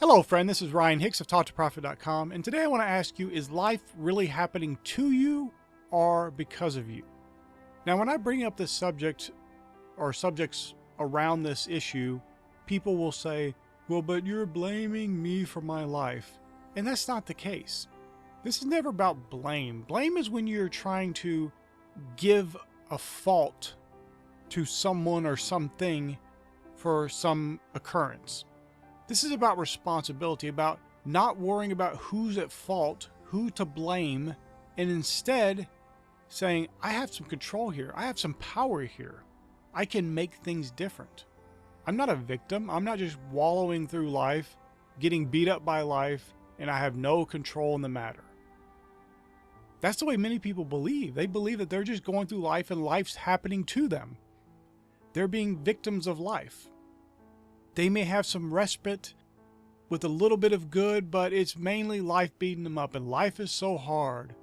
Hello friend, this is Ryan Hicks of TalkToProfit.com, and today I want to ask you, is life really happening to you or because of you? Now when I bring up this subject or subjects around this issue, people will say, well, but you're blaming me for my life. And that's not the case. This is never about blame. Blame is when you're trying to give a fault to someone or something for some occurrence. This is about responsibility, about not worrying about who's at fault, who to blame, and instead saying, I have some control here. I have some power here. I can make things different. I'm not a victim. I'm not just wallowing through life, getting beat up by life, and I have no control in the matter. That's the way many people believe. They believe that they're just going through life and life's happening to them. They're being victims of life. They may have some respite with a little bit of good, but it's mainly life beating them up, and life is so hard.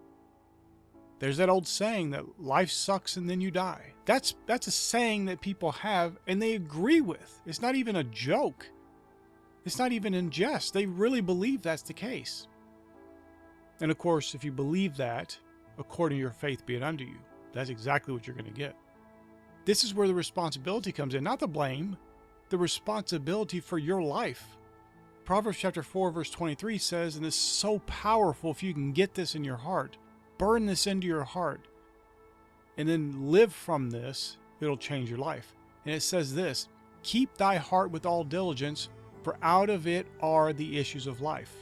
There's that old saying that life sucks and then you die. That's a saying that people have and they agree with. It's not even a joke. It's not even in jest. They really believe that's the case. And of course, if you believe that, according to your faith be it unto you, that's exactly what you're going to get. This is where the responsibility comes in, not the blame. The responsibility for your life. Proverbs chapter 4 verse 23 says, and it's so powerful if you can get this in your heart, burn this into your heart, and then live from this, it'll change your life. And it says this, keep thy heart with all diligence, for out of it are the issues of life.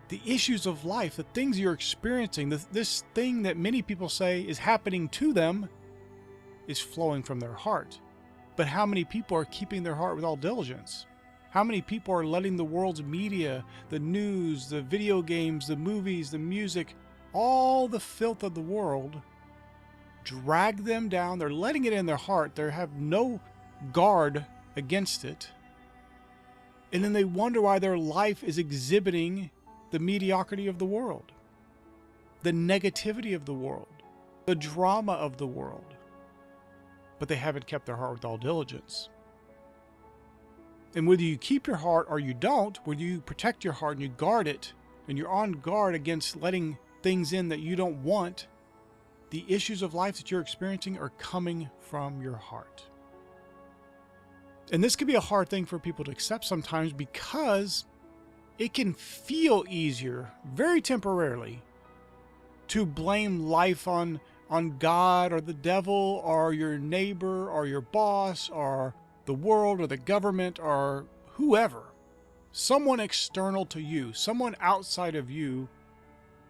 The issues of life, the things you're experiencing, this thing that many people say is happening to them, is flowing from their heart. But how many people are keeping their heart with all diligence? How many people are letting the world's media, the news, the video games, the movies, the music, all the filth of the world drag them down? They're letting it in their heart. They have no guard against it. And then they wonder why their life is exhibiting the mediocrity of the world, the negativity of the world, the drama of the world. But they haven't kept their heart with all diligence. And whether you keep your heart or you don't, whether you protect your heart and you guard it, and you're on guard against letting things in that you don't want, the issues of life that you're experiencing are coming from your heart. And this can be a hard thing for people to accept sometimes because it can feel easier, very temporarily, to blame life on God or the devil or your neighbor or your boss or the world or the government or whoever. Someone external to you, someone outside of you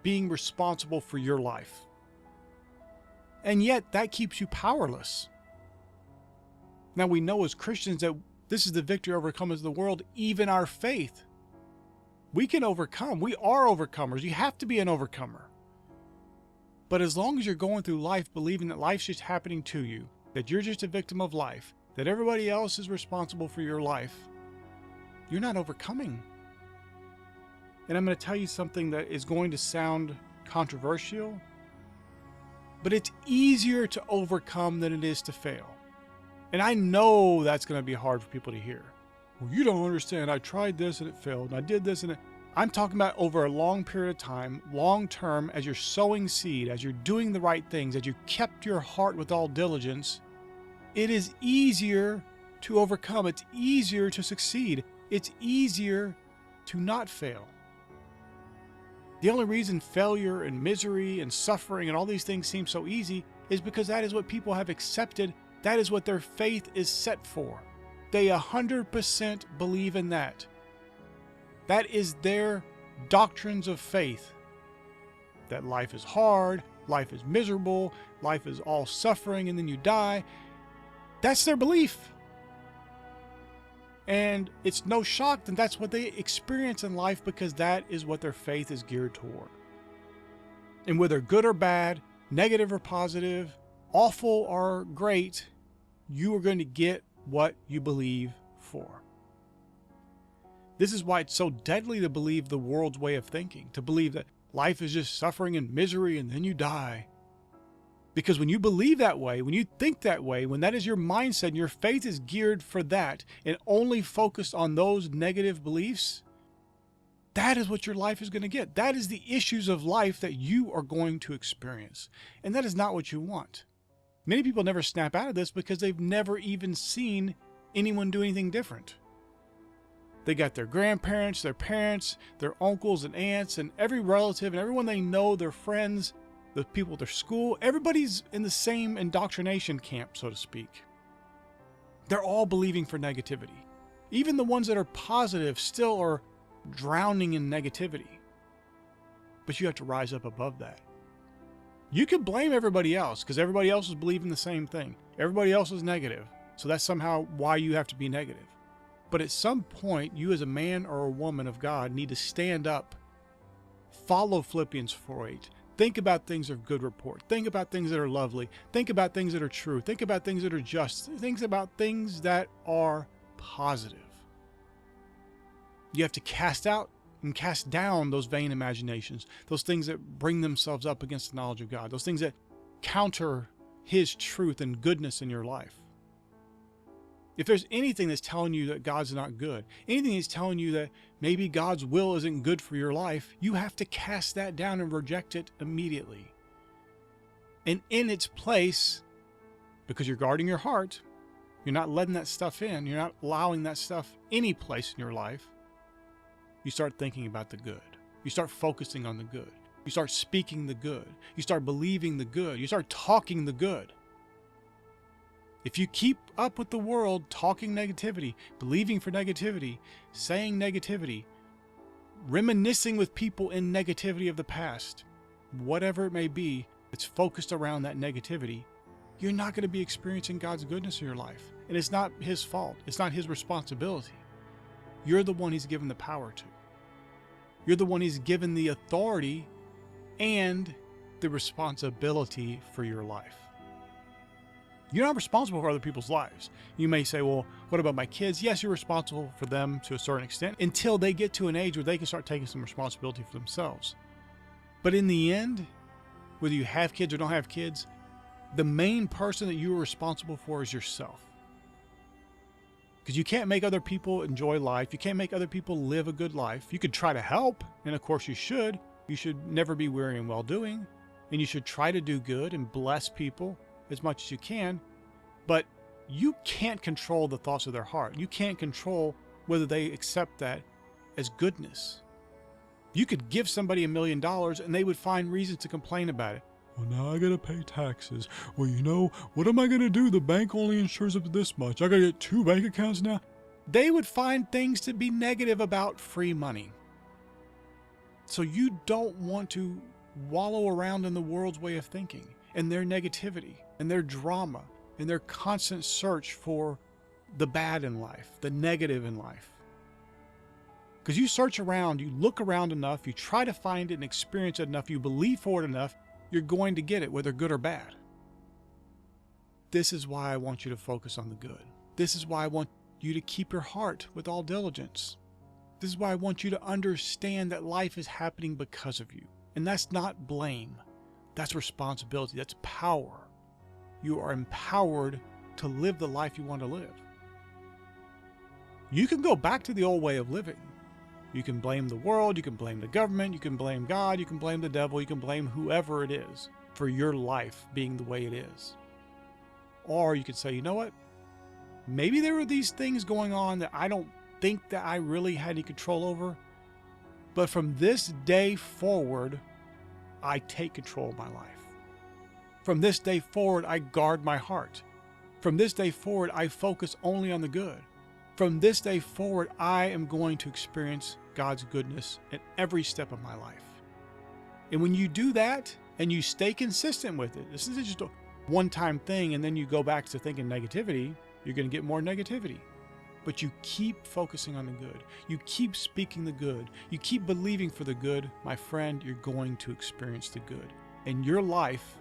being responsible for your life. And yet that keeps you powerless. Now we know as Christians that this is the victory overcomes the world, even our faith. We can overcome. We are overcomers. You have to be an overcomer. But as long as you're going through life believing that life's just happening to you, that you're just a victim of life, that everybody else is responsible for your life, you're not overcoming. And I'm going to tell you something that is going to sound controversial, but it's easier to overcome than it is to fail. And I know that's going to be hard for people to hear. Well, you don't understand. I tried this and it failed, and I did this and it... I'm talking about over a long period of time, long term, as you're sowing seed, as you're doing the right things, as you kept your heart with all diligence, it is easier to overcome. It's easier to succeed. It's easier to not fail. The only reason failure and misery and suffering and all these things seem so easy is because that is what people have accepted. That is what their faith is set for. They 100% believe in that. That is their doctrines of faith. That life is hard, life is miserable, life is all suffering, and then you die. That's their belief. And it's no shock that that's what they experience in life because that is what their faith is geared toward. And whether good or bad, negative or positive, awful or great, you are going to get what you believe for. This is why it's so deadly to believe the world's way of thinking, to believe that life is just suffering and misery and then you die. Because when you believe that way, when you think that way, when that is your mindset and your faith is geared for that and only focused on those negative beliefs, that is what your life is going to get. That is the issues of life that you are going to experience. And that is not what you want. Many people never snap out of this because they've never even seen anyone do anything different. They got their grandparents, their parents, their uncles and aunts, and every relative and everyone they know, their friends, the people at their school. Everybody's in the same indoctrination camp, so to speak. They're all believing for negativity. Even the ones that are positive still are drowning in negativity. But you have to rise up above that. You can blame everybody else because everybody else is believing the same thing. Everybody else is negative. So that's somehow why you have to be negative. But at some point, you as a man or a woman of God need to stand up, follow Philippians 4:8. Think about things of good report. Think about things that are lovely. Think about things that are true. Think about things that are just. Think about things that are positive. You have to cast out and cast down those vain imaginations, those things that bring themselves up against the knowledge of God, those things that counter His truth and goodness in your life. If there's anything that's telling you that God's not good, anything that's telling you that maybe God's will isn't good for your life, you have to cast that down and reject it immediately. And in its place, because you're guarding your heart, you're not letting that stuff in, you're not allowing that stuff any place in your life, you start thinking about the good. You start focusing on the good. You start speaking the good. You start believing the good. You start talking the good. If you keep up with the world talking negativity, believing for negativity, saying negativity, reminiscing with people in negativity of the past, whatever it may be, it's focused around that negativity, you're not going to be experiencing God's goodness in your life. And it's not His fault. It's not His responsibility. You're the one He's given the power to. You're the one He's given the authority and the responsibility for your life. You're not responsible for other people's lives. You may say, well, what about my kids? Yes, you're responsible for them to a certain extent until they get to an age where they can start taking some responsibility for themselves. But in the end, whether you have kids or don't have kids, the main person that you are responsible for is yourself. Because you can't make other people enjoy life. You can't make other people live a good life. You could try to help, and of course you should. You should never be weary in well-doing, and you should try to do good and bless people as much as you can, but you can't control the thoughts of their heart. You can't control whether they accept that as goodness. You could give somebody $1 million and they would find reasons to complain about it. Well, now I gotta pay taxes. Well, you know, what am I gonna do? The bank only insures up to this much. I gotta get 2 bank accounts now. They would find things to be negative about free money. So you don't want to wallow around in the world's way of thinking and their negativity and their drama and their constant search for the bad in life, the negative in life. Because you search around, you look around enough, you try to find it and experience it enough, you believe for it enough, you're going to get it, whether good or bad. This is why I want you to focus on the good. This is why I want you to keep your heart with all diligence. This is why I want you to understand that life is happening because of you. And that's not blame. That's responsibility. That's power. You are empowered to live the life you want to live. You can go back to the old way of living. You can blame the world, you can blame the government, you can blame God, you can blame the devil, you can blame whoever it is for your life being the way it is. Or you could say, you know what? Maybe there were these things going on that I don't think that I really had any control over, but from this day forward, I take control of my life. From this day forward, I guard my heart. From this day forward, I focus only on the good. From this day forward, I am going to experience God's goodness at every step of my life. And when you do that and you stay consistent with it, this isn't just a one-time thing and then you go back to thinking negativity, you're going to get more negativity. But you keep focusing on the good. You keep speaking the good. You keep believing for the good. My friend, you're going to experience the good. And your life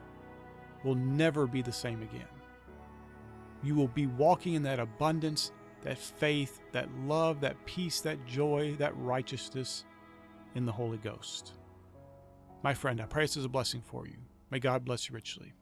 will never be the same again. You will be walking in that abundance, that faith, that love, that peace, that joy, that righteousness in the Holy Ghost. My friend, I pray this is a blessing for you. May God bless you richly.